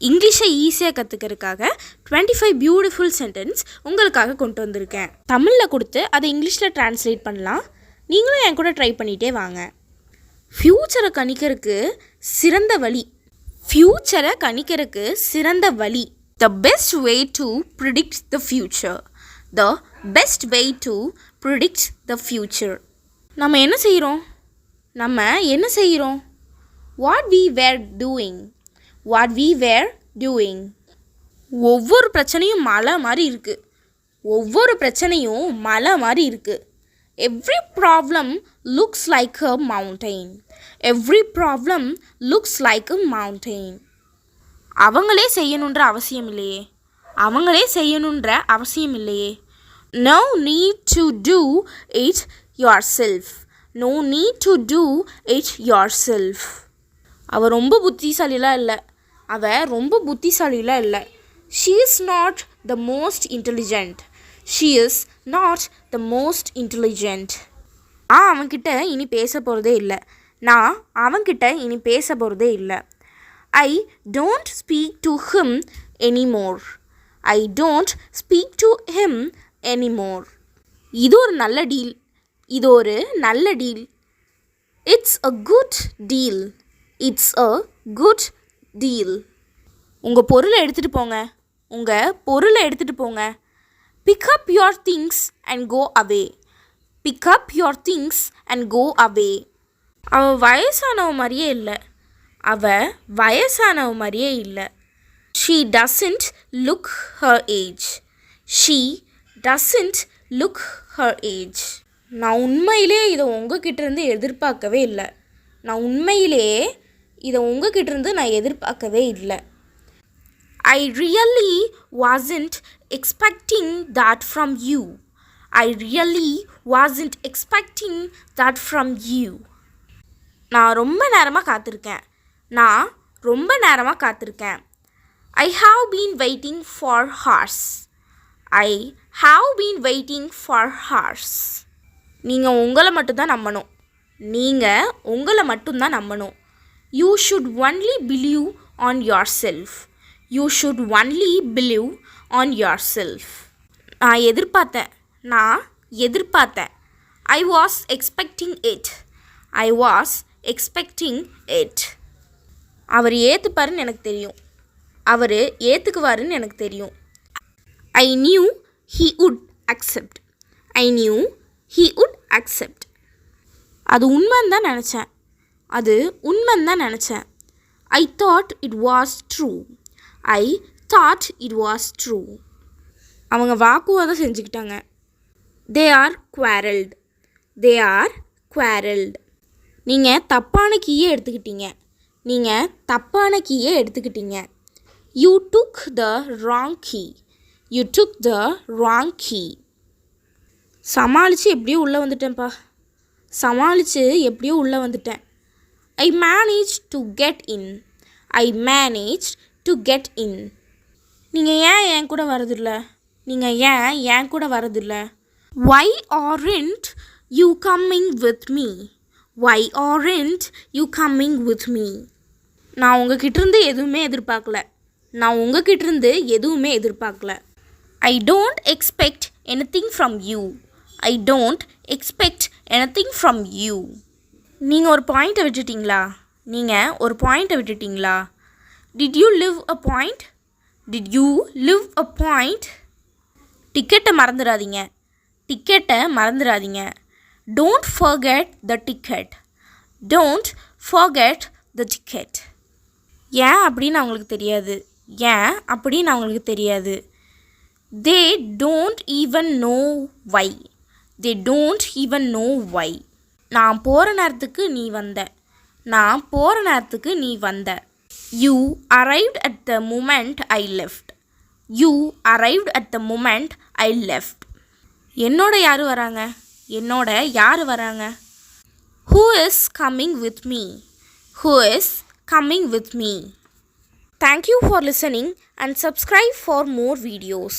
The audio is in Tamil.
இங்கிலீஷை ஈஸியாக கற்றுக்கிறதுக்காக 25 பியூட்டிஃபுல் சென்டென்ஸ் உங்களுக்காக கொண்டு வந்திருக்கேன். தமிழில் கொடுத்து அதை இங்கிலீஷில் ட்ரான்ஸ்லேட் பண்ணலாம். நீங்களும் என் கூட ட்ரை பண்ணிகிட்டே வாங்க. ஃப்யூச்சரை கணிக்கிறதுக்கு சிறந்த வழி. ஃப்யூச்சரை கணிக்கிறதுக்கு சிறந்த வழி. The best way to predict the future. The best way to predict the future. நம்ம என்ன செய்கிறோம்? What we were doing. ஒவ்வொரு பிரச்சனையும் மலை மாதிரி இருக்குது. Every problem looks like a mountain. அவங்களே செய்யணுன்ற அவசியம் இல்லையே. No need to do it yourself. அவ ரொம்ப புத்திசாலிலாம் இல்லை. She is not the most intelligent. நான் அவன்கிட்ட இனி பேச போகிறதே இல்லை. I don't speak to him anymore. இது ஒரு நல்ல deal. It's a good deal. உங்கள் பொருளை எடுத்துகிட்டு போங்க. Pick up your things and go away. அவ வயசானவ மாதிரியே இல்லை. She doesn't look her age. நான் உண்மையிலே இதை உங்ககிட்ட இருந்து எதிர்பார்க்கவே இல்லை. I really wasn't expecting that from you. நான் ரொம்ப நேரமாக காத்திருக்கேன். I have been waiting for hours. நீங்கள் உங்களை மட்டும்தான் நம்பணும். You should only believe on yourself. நான் எதிர்பார்த்தேன். I was expecting it. அவர் ஏற்றுக்குவாருன்னு எனக்கு தெரியும். I knew he would accept. அது உண்மைன்னு தான் நினச்சேன். I thought it was true. அவங்க வாக்குவாதம் செஞ்சுக்கிட்டாங்க. They are quarreled. நீங்கள் தப்பான கீயை எடுத்துக்கிட்டீங்க. You took the wrong key. சமாளித்து எப்படியோ உள்ளே வந்துட்டேன். I managed to get in. நீங்கள் ஏன் என் கூட வரதில்ல? Why aren't you coming with me? நான் உங்ககிட்ட இருந்து எதுவுமே எதிர்பார்க்கல. I don't expect anything from you. நீங்கள் ஒரு பாயிண்ட்டை விட்டுட்டீங்களா? Did you leave a point? டிக்கெட்டை மறந்துடாதீங்க. Don't forget the ticket. ஏன் அப்படின்னு அவங்களுக்கு தெரியாது. They don't even know why. நான் போகிற நேரத்துக்கு நீ வந்த. You arrived at the moment I left. என்னோட யார் வராங்க? Who is coming with me? Thank you for listening and subscribe for more videos.